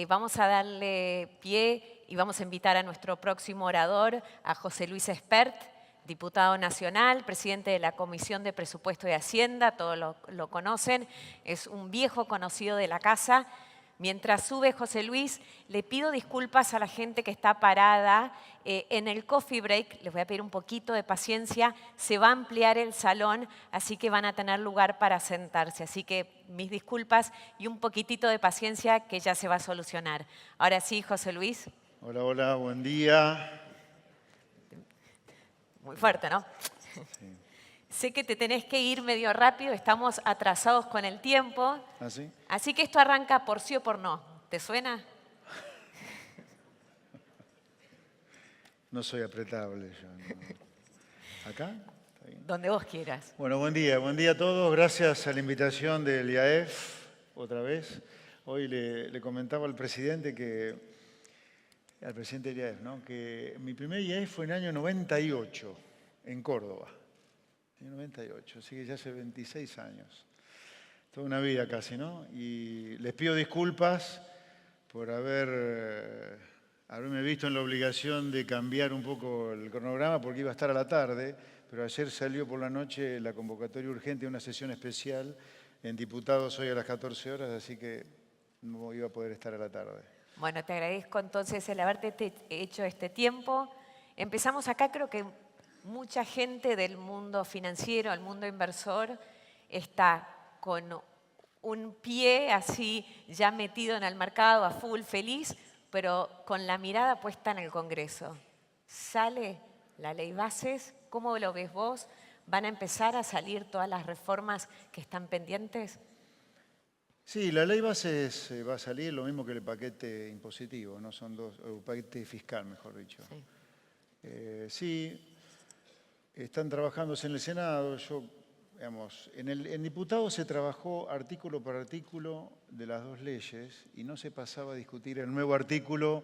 Vamos a darle pie y vamos a invitar a nuestro próximo orador, a José Luis Espert, diputado nacional, presidente de la Comisión de Presupuesto y Hacienda, todos lo conocen, es un viejo conocido de la casa. Mientras sube José Luis, le pido disculpas a la gente que está parada. En el coffee break, les voy a pedir un poquito de paciencia, se va a ampliar el salón, así que van a tener lugar para sentarse. Así que mis disculpas y un poquitito de paciencia que ya se va a solucionar. Ahora sí, José Luis. Hola, hola, buen día. Muy fuerte, ¿no? Sí. Sé que te tenés que ir medio rápido, estamos atrasados con el tiempo. ¿Ah, sí? Así que esto arranca por sí o por no. ¿Te suena? No soy apretable yo. No. ¿Acá? ¿Está bien? Donde vos quieras. Bueno, buen día a todos. Gracias a la invitación del IAEF, otra vez. Hoy le comentaba al presidente del IAEF, ¿no? Que mi primer IAEF fue en el año 98, en Córdoba. En 98, así que ya hace 26 años. Toda una vida casi, ¿no? Y les pido disculpas por haberme visto en la obligación de cambiar un poco el cronograma porque iba a estar a la tarde, pero ayer salió por la noche la convocatoria urgente de una sesión especial en diputados hoy a las 14 horas, así que no iba a poder estar a la tarde. Bueno, te agradezco entonces el haberte hecho este tiempo. Empezamos acá, creo que mucha gente del mundo financiero, el mundo inversor, está con un pie así ya metido en el mercado a full, feliz, pero con la mirada puesta en el Congreso. ¿Sale la ley bases? ¿Cómo lo ves vos? ¿Van a empezar a salir todas las reformas que están pendientes? Sí, la ley bases va a salir lo mismo que el paquete impositivo, ¿no? Son dos, o el paquete fiscal, mejor dicho. Sí. Sí, están trabajándose en el Senado. En diputados se trabajó artículo por artículo de las dos leyes y no se pasaba a discutir el nuevo artículo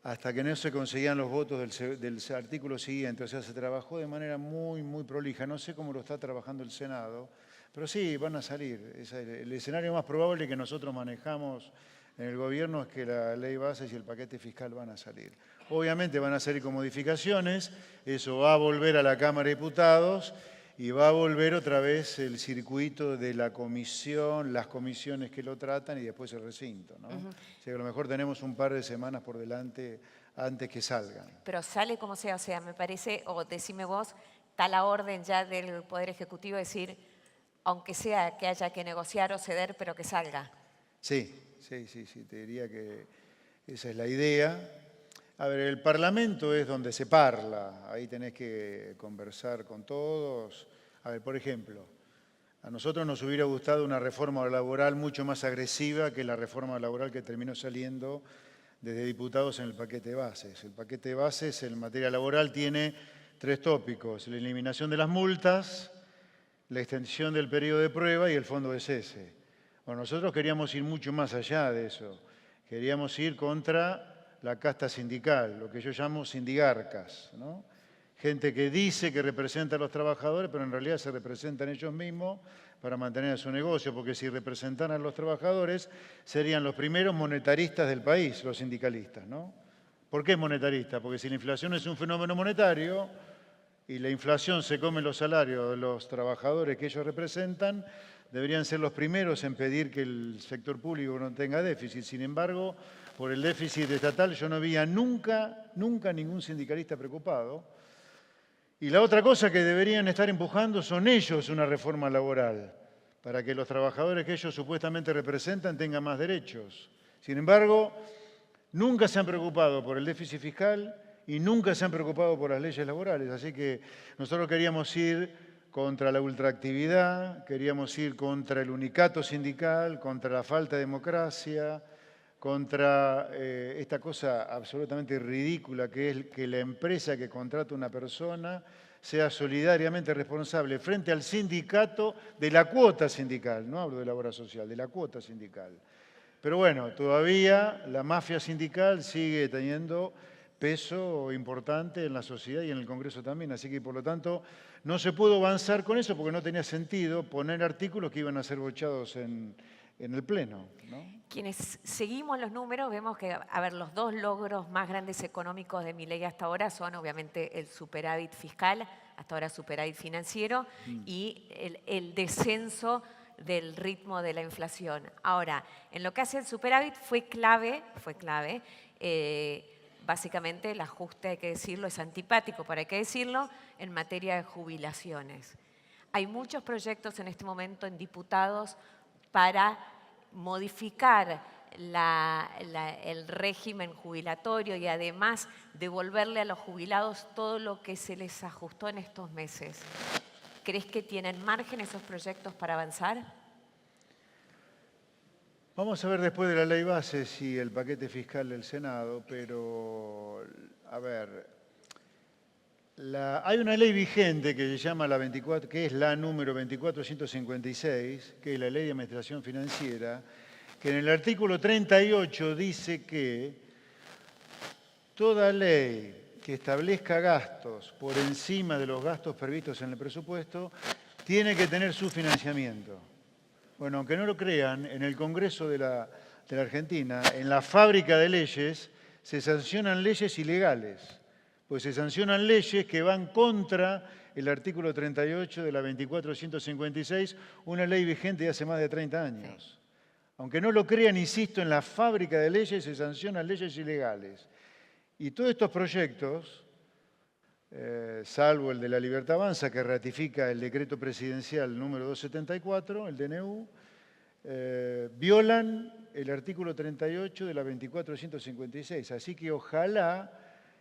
hasta que no se conseguían los votos del artículo siguiente. O sea, se trabajó de manera muy, muy prolija. No sé cómo lo está trabajando el Senado, pero sí, van a salir. El escenario más probable que nosotros manejamos en el gobierno es que la ley bases y el paquete fiscal van a salir. Obviamente van a salir con modificaciones, eso va a volver a la Cámara de Diputados y va a volver otra vez el circuito de la comisión, las comisiones que lo tratan y después el recinto, ¿no? O sea que a lo mejor tenemos un par de semanas por delante antes que salgan. Pero sale como sea, o sea, me parece, o decime vos, está la orden ya del Poder Ejecutivo de decir, aunque sea que haya que negociar o ceder, pero que salga. Sí, te diría que esa es la idea. A ver, el Parlamento es donde se parla, ahí tenés que conversar con todos. A ver, por ejemplo, a nosotros nos hubiera gustado una reforma laboral mucho más agresiva que la reforma laboral que terminó saliendo desde diputados en el paquete de bases. El paquete de bases en materia laboral tiene 3 tópicos: la eliminación de las multas, la extensión del periodo de prueba y el fondo de cese. Bueno, nosotros queríamos ir mucho más allá de eso. Queríamos ir contra la casta sindical, lo que yo llamo sindigarcas, ¿no? Gente que dice que representa a los trabajadores, pero en realidad se representan ellos mismos para mantener su negocio, porque si representaran a los trabajadores, serían los primeros monetaristas del país, los sindicalistas, ¿no? ¿Por qué monetaristas? Porque si la inflación es un fenómeno monetario y la inflación se come los salarios de los trabajadores que ellos representan, deberían ser los primeros en pedir que el sector público no tenga déficit. Sin embargo, por el déficit estatal yo no veía nunca ningún sindicalista preocupado. Y la otra cosa que deberían estar empujando son ellos una reforma laboral, para que los trabajadores que ellos supuestamente representan tengan más derechos. Sin embargo, nunca se han preocupado por el déficit fiscal y nunca se han preocupado por las leyes laborales. Así que nosotros queríamos ir contra la ultraactividad, queríamos ir contra el unicato sindical, contra la falta de democracia, contra esta cosa absolutamente ridícula que es que la empresa que contrata a una persona sea solidariamente responsable frente al sindicato de la cuota sindical. No hablo de la obra social, de la cuota sindical. Pero bueno, todavía la mafia sindical sigue teniendo peso importante en la sociedad y en el Congreso también. Así que, por lo tanto, no se pudo avanzar con eso porque no tenía sentido poner artículos que iban a ser bochados en en el Pleno, ¿no? Quienes seguimos los números vemos que, a ver, los dos logros más grandes económicos de Milei hasta ahora son obviamente el superávit fiscal, hasta ahora superávit financiero, y el descenso del ritmo de la inflación. Ahora, en lo que hace el superávit fue clave, básicamente el ajuste, hay que decirlo, es antipático, pero hay que decirlo, en materia de jubilaciones. Hay muchos proyectos en este momento en diputados para modificar el régimen jubilatorio y además devolverle a los jubilados todo lo que se les ajustó en estos meses. ¿Crees que tienen margen esos proyectos para avanzar? Vamos a ver después de la ley base si el paquete fiscal del Senado, pero, a ver, hay una ley vigente que se llama que es la número 24156, que es la Ley de Administración Financiera, que en el artículo 38 dice que toda ley que establezca gastos por encima de los gastos previstos en el presupuesto tiene que tener su financiamiento. Bueno, aunque no lo crean, en el Congreso de la Argentina, en la fábrica de leyes, se sancionan leyes ilegales, pues se sancionan leyes que van contra el artículo 38 de la 24156, una ley vigente de hace más de 30 años. Sí. Aunque no lo crean, insisto, en la fábrica de leyes se sancionan leyes ilegales. Y todos estos proyectos, salvo el de la Libertad Avanza, que ratifica el decreto presidencial número 274, el DNU, violan el artículo 38 de la 24156. Así que ojalá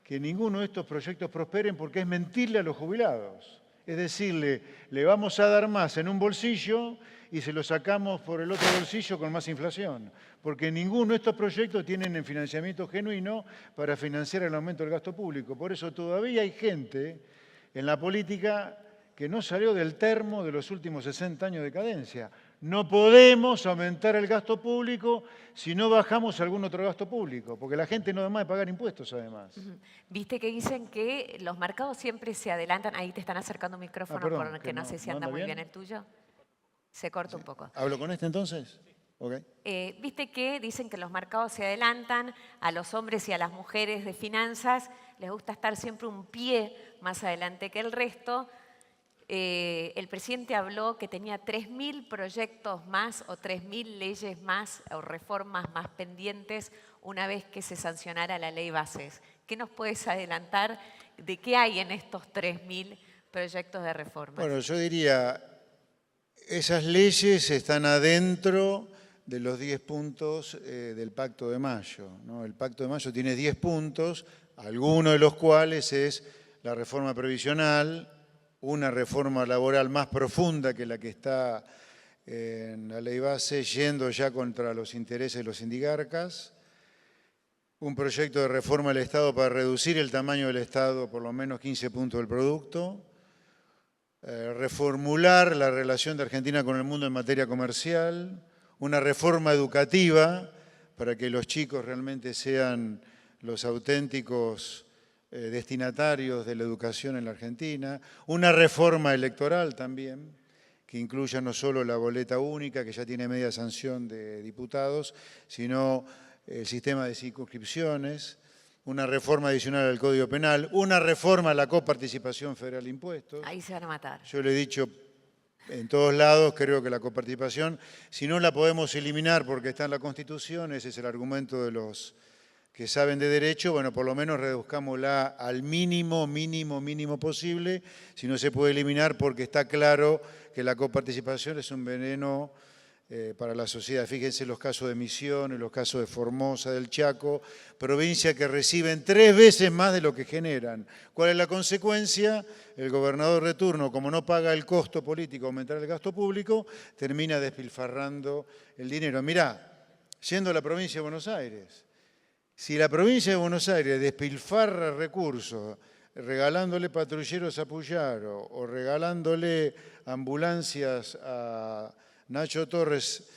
que ninguno de estos proyectos prosperen, porque es mentirle a los jubilados. Es decirle, le vamos a dar más en un bolsillo y se lo sacamos por el otro bolsillo con más inflación. Porque ninguno de estos proyectos tienen el financiamiento genuino para financiar el aumento del gasto público. Por eso todavía hay gente en la política que no salió del termo de los últimos 60 años de cadencia. No podemos aumentar el gasto público si no bajamos algún otro gasto público, porque la gente no da más de pagar impuestos además. Viste que dicen que los mercados siempre se adelantan. Ahí te están acercando un micrófono, perdón, porque no sé si anda muy bien el tuyo. Se corta un poco. ¿Hablo con este entonces? Okay. Viste que dicen que los mercados se adelantan, a los hombres y a las mujeres de finanzas les gusta estar siempre un pie más adelante que el resto. El presidente habló que tenía 3.000 proyectos más o 3.000 leyes más o reformas más pendientes una vez que se sancionara la ley bases. ¿Qué nos puedes adelantar de qué hay en estos 3.000 proyectos de reforma? Bueno, yo diría, esas leyes están adentro de los 10 puntos del Pacto de Mayo, ¿no? El Pacto de Mayo tiene 10 puntos, algunos de los cuales es la reforma previsional, una reforma laboral más profunda que la que está en la ley base, yendo ya contra los intereses de los sindigarcas, un proyecto de reforma del Estado para reducir el tamaño del Estado por lo menos 15 puntos del producto, reformular la relación de Argentina con el mundo en materia comercial, una reforma educativa para que los chicos realmente sean los auténticos destinatarios de la educación en la Argentina, una reforma electoral también, que incluya no solo la boleta única, que ya tiene media sanción de diputados, sino el sistema de circunscripciones, una reforma adicional al Código Penal, una reforma a la coparticipación federal de impuestos. Ahí se van a matar. Yo le he dicho en todos lados, creo que la coparticipación, si no la podemos eliminar porque está en la Constitución, ese es el argumento de los que saben de derecho, bueno, por lo menos reduzcámosla al mínimo posible, si no se puede eliminar porque está claro que la coparticipación es un veneno para la sociedad. Fíjense los casos de Misiones, los casos de Formosa, del Chaco, provincias que reciben 3 veces más de lo que generan. ¿Cuál es la consecuencia? El gobernador de turno, como no paga el costo político, aumentar el gasto público, termina despilfarrando el dinero. Mirá, yendo a la provincia de Buenos Aires, si la provincia de Buenos Aires despilfarra recursos, regalándole patrulleros a Puyaro o regalándole ambulancias a Nacho Torres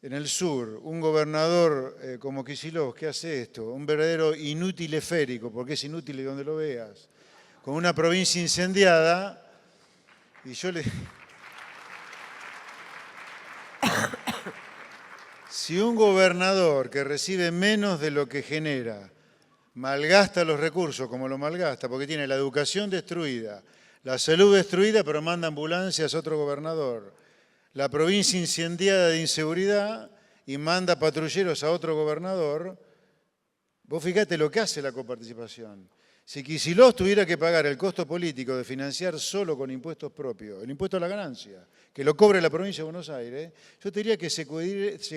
en el sur, un gobernador como Kicillof, ¿qué hace esto? Un verdadero inútil esférico, porque es inútil de donde lo veas, con una provincia incendiada, y yo le... Si un gobernador que recibe menos de lo que genera malgasta los recursos como lo malgasta, porque tiene la educación destruida, la salud destruida, pero manda ambulancias a otro gobernador, la provincia incendiada de inseguridad y manda patrulleros a otro gobernador, vos fíjate lo que hace la coparticipación. Si Kicillof tuviera que pagar el costo político de financiar solo con impuestos propios, el impuesto a la ganancia, que lo cobre la provincia de Buenos Aires, yo te diría que se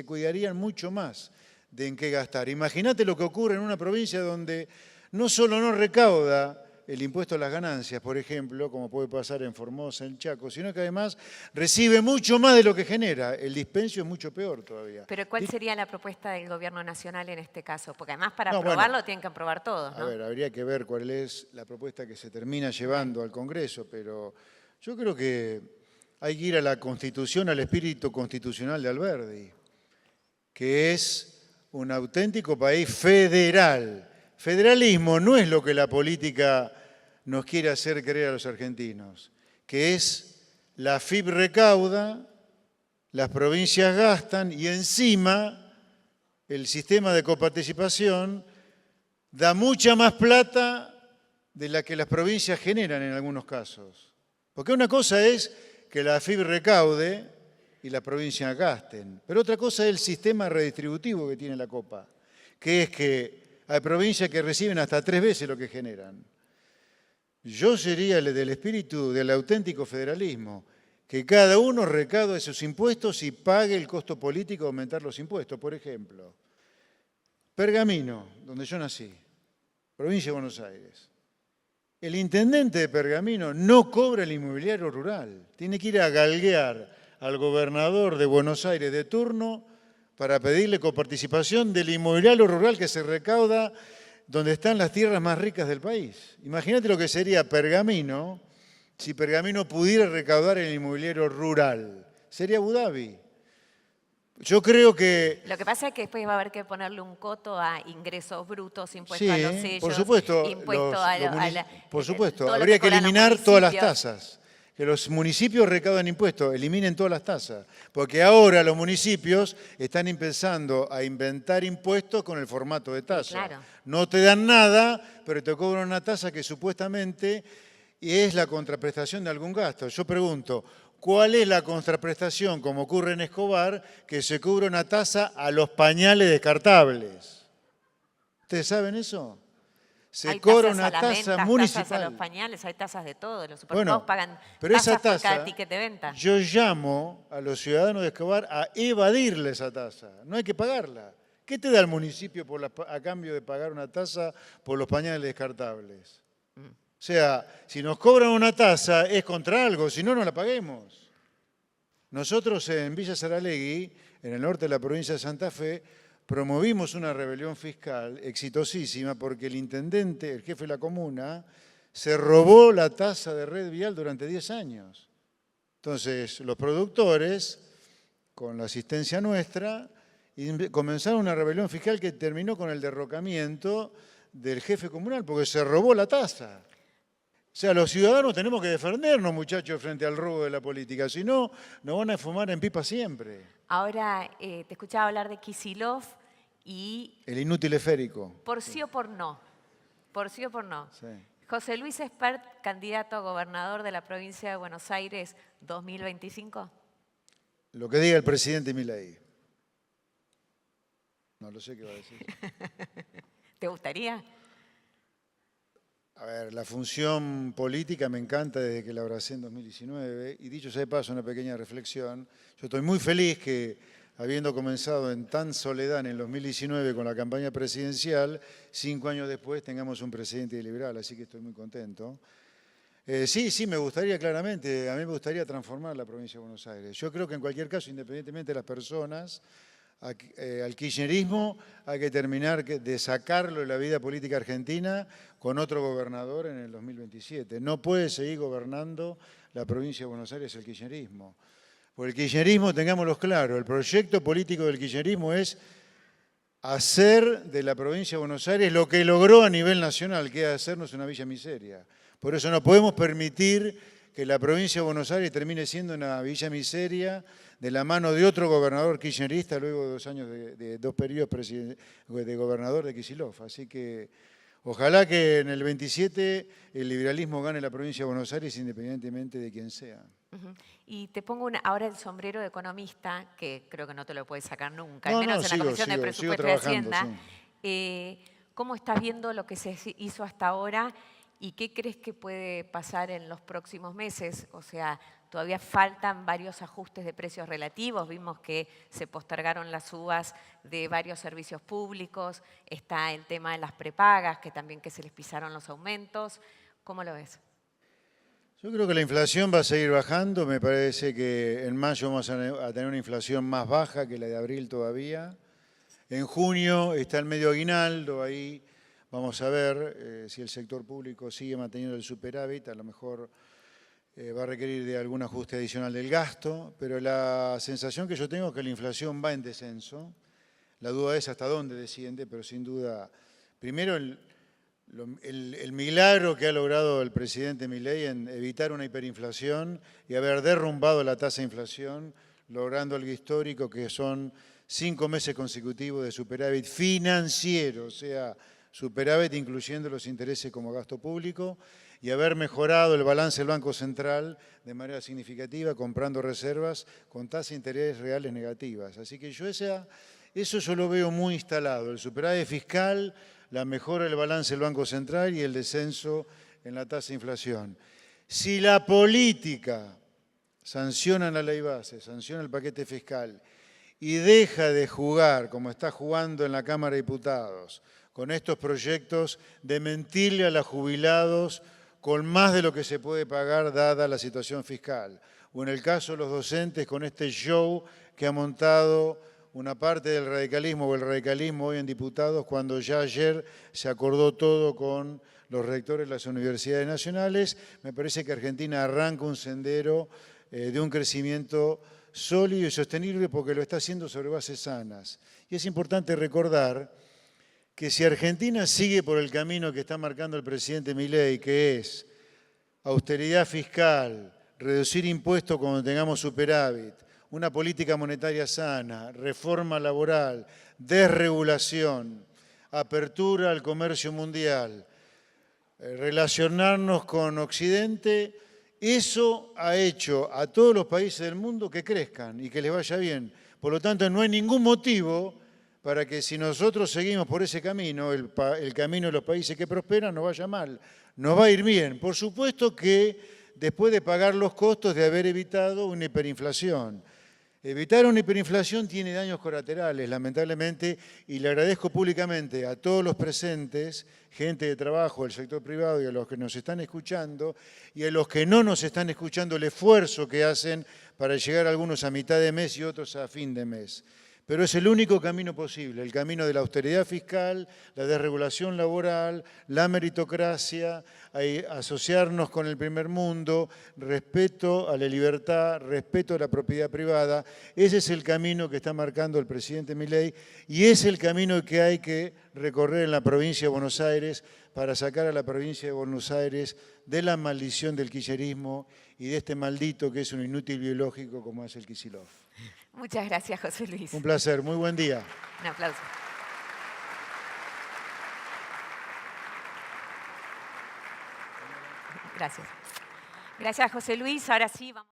cuidarían mucho más de en qué gastar. Imagínate lo que ocurre en una provincia donde no solo no recauda el impuesto a las ganancias, por ejemplo, como puede pasar en Formosa, en Chaco, sino que además recibe mucho más de lo que genera. El dispendio es mucho peor todavía. Pero ¿cuál sería la propuesta del Gobierno Nacional en este caso? Porque además para No, aprobarlo bueno, tienen que aprobar todos, ¿no? A ver, habría que ver cuál es la propuesta que se termina llevando al Congreso, pero yo creo que hay que ir a la Constitución, al espíritu constitucional de Alberdi, que es un auténtico país federal. Federalismo no es lo que la política nos quiere hacer creer a los argentinos, que es la FIP recauda, las provincias gastan y encima el sistema de coparticipación da mucha más plata de la que las provincias generan en algunos casos. Porque una cosa es que la FIP recaude y las provincias gasten, pero otra cosa es el sistema redistributivo que tiene la Copa, que es que hay provincias que reciben hasta 3 veces lo que generan. Yo sería el del espíritu del auténtico federalismo, que cada uno recaude sus impuestos y pague el costo político de aumentar los impuestos. Por ejemplo, Pergamino, donde yo nací, provincia de Buenos Aires. El intendente de Pergamino no cobra el inmobiliario rural. Tiene que ir a galguear al gobernador de Buenos Aires de turno para pedirle coparticipación del inmobiliario rural que se recauda donde están las tierras más ricas del país. Imagínate lo que sería Pergamino si Pergamino pudiera recaudar el inmobiliario rural. Sería Abu Dhabi. Yo creo que... Lo que pasa es que después va a haber que ponerle un coto a ingresos brutos, impuestos Sí, a los sellos, por supuesto, impuesto por supuesto, todo lo habría que cobran los eliminar todas las municipios. tasas. Que los municipios recaudan impuestos, eliminen todas las tasas. Porque ahora los municipios están empezando a inventar impuestos con el formato de tasa. Claro. No te dan nada, pero te cobran una tasa que supuestamente es la contraprestación de algún gasto. Yo pregunto, ¿cuál es la contraprestación, como ocurre en Escobar, que se cubre una tasa a los pañales descartables? ¿Ustedes saben eso? Se cobra una tasa municipal. Tasas a los pañales, hay tasas de todo. Los supermercados Bueno, pagan pero esa tasas por tasa, cada ticket de venta. yo llamo a los ciudadanos de Escobar a evadirle esa tasa. No hay que pagarla. ¿Qué te da el municipio a cambio de pagar una tasa por los pañales descartables? O sea, si nos cobran una tasa es contra algo, si no, no la paguemos. Nosotros en Villa Saralegui, en el norte de la provincia de Santa Fe, promovimos una rebelión fiscal exitosísima porque el intendente, el jefe de la comuna, se robó la tasa de red vial durante 10 años. Entonces, los productores, con la asistencia nuestra, comenzaron una rebelión fiscal que terminó con el derrocamiento del jefe comunal porque se robó la tasa. O sea, los ciudadanos tenemos que defendernos, muchachos, frente al robo de la política, si no, nos van a fumar en pipa siempre. Ahora, te escuchaba hablar de Kicillof y... El inútil esférico. Por sí o por no. Por sí o por no. Sí. José Luis Espert, candidato a gobernador de la provincia de Buenos Aires 2025. Lo que diga el presidente Milei. No lo sé qué va a decir. ¿Te gustaría? A ver, la función política me encanta desde que la abracé en 2019 y dicho sea de paso, una pequeña reflexión. Yo estoy muy feliz que, habiendo comenzado en tan soledad en el 2019 con la campaña presidencial, 5 años después tengamos un presidente liberal, así que estoy muy contento. Sí, me gustaría claramente, a mí me gustaría transformar la provincia de Buenos Aires. Yo creo que en cualquier caso, independientemente de las personas, al kirchnerismo hay que terminar de sacarlo de la vida política argentina con otro gobernador en el 2027. No puede seguir gobernando la provincia de Buenos Aires el kirchnerismo. Por el kirchnerismo, tengámoslo claro, el proyecto político del kirchnerismo es hacer de la provincia de Buenos Aires lo que logró a nivel nacional, que es hacernos una villa miseria. Por eso no podemos permitir que la provincia de Buenos Aires termine siendo una villa miseria de la mano de otro gobernador kirchnerista luego de 2 años de 2 periodos de gobernador de Kicillof. Así que ojalá que en el 27 el liberalismo gane la provincia de Buenos Aires independientemente de quién sea. Y te pongo ahora el sombrero de economista, que creo que no te lo puedes sacar nunca, No, al menos no, en la Comisión de Presupuesto y Hacienda. Sí. ¿Cómo estás viendo lo que se hizo hasta ahora y qué crees que puede pasar en los próximos meses? O sea, todavía faltan varios ajustes de precios relativos. Vimos que se postergaron las subas de varios servicios públicos. Está el tema de las prepagas, que también que se les pisaron los aumentos. ¿Cómo lo ves? Yo creo que la inflación va a seguir bajando. Me parece que en mayo vamos a tener una inflación más baja que la de abril todavía. En junio está el medio aguinaldo, ahí vamos a ver si el sector público sigue manteniendo el superávit, a lo mejor va a requerir de algún ajuste adicional del gasto, pero la sensación que yo tengo es que la inflación va en descenso. La duda es hasta dónde desciende, pero sin duda, primero el milagro que ha logrado el presidente Milei en evitar una hiperinflación y haber derrumbado la tasa de inflación, logrando algo histórico que son 5 meses consecutivos de superávit financiero, o sea, superávit incluyendo los intereses como gasto público, y haber mejorado el balance del Banco Central de manera significativa, comprando reservas con tasas de interés reales negativas. Así que eso yo lo veo muy instalado, el superávit fiscal, la mejora del balance del Banco Central y el descenso en la tasa de inflación. Si la política sanciona la ley base, sanciona el paquete fiscal y deja de jugar, como está jugando en la Cámara de Diputados, con estos proyectos de mentirle a los jubilados con más de lo que se puede pagar dada la situación fiscal, o en el caso de los docentes con este show que ha montado una parte del radicalismo o el radicalismo hoy en diputados, cuando ya ayer se acordó todo con los rectores de las universidades nacionales, me parece que Argentina arranca un sendero de un crecimiento sólido y sostenible porque lo está haciendo sobre bases sanas. Y es importante recordar que si Argentina sigue por el camino que está marcando el presidente Milei, que es austeridad fiscal, reducir impuestos cuando tengamos superávit, una política monetaria sana, reforma laboral, desregulación, apertura al comercio mundial, relacionarnos con Occidente, eso ha hecho a todos los países del mundo que crezcan y que les vaya bien. Por lo tanto, no hay ningún motivo para que si nosotros seguimos por ese camino, el camino de los países que prosperan, nos vaya mal. Nos va a ir bien. Por supuesto que después de pagar los costos de haber evitado una hiperinflación. Evitar una hiperinflación tiene daños colaterales, lamentablemente, y le agradezco públicamente a todos los presentes, gente de trabajo del sector privado y a los que nos están escuchando, y a los que no nos están escuchando el esfuerzo que hacen para llegar algunos a mitad de mes y otros a fin de mes. Pero es el único camino posible, el camino de la austeridad fiscal, la desregulación laboral, la meritocracia, asociarnos con el primer mundo, respeto a la libertad, respeto a la propiedad privada. Ese es el camino que está marcando el presidente Milei y es el camino que hay que recorrer en la provincia de Buenos Aires para sacar a la provincia de Buenos Aires de la maldición del kirchnerismo y de este maldito que es un inútil biológico como es el Kicillof. Muchas gracias, José Luis. Un placer, muy buen día. Un aplauso. Gracias. Gracias, José Luis. Ahora sí, vamos.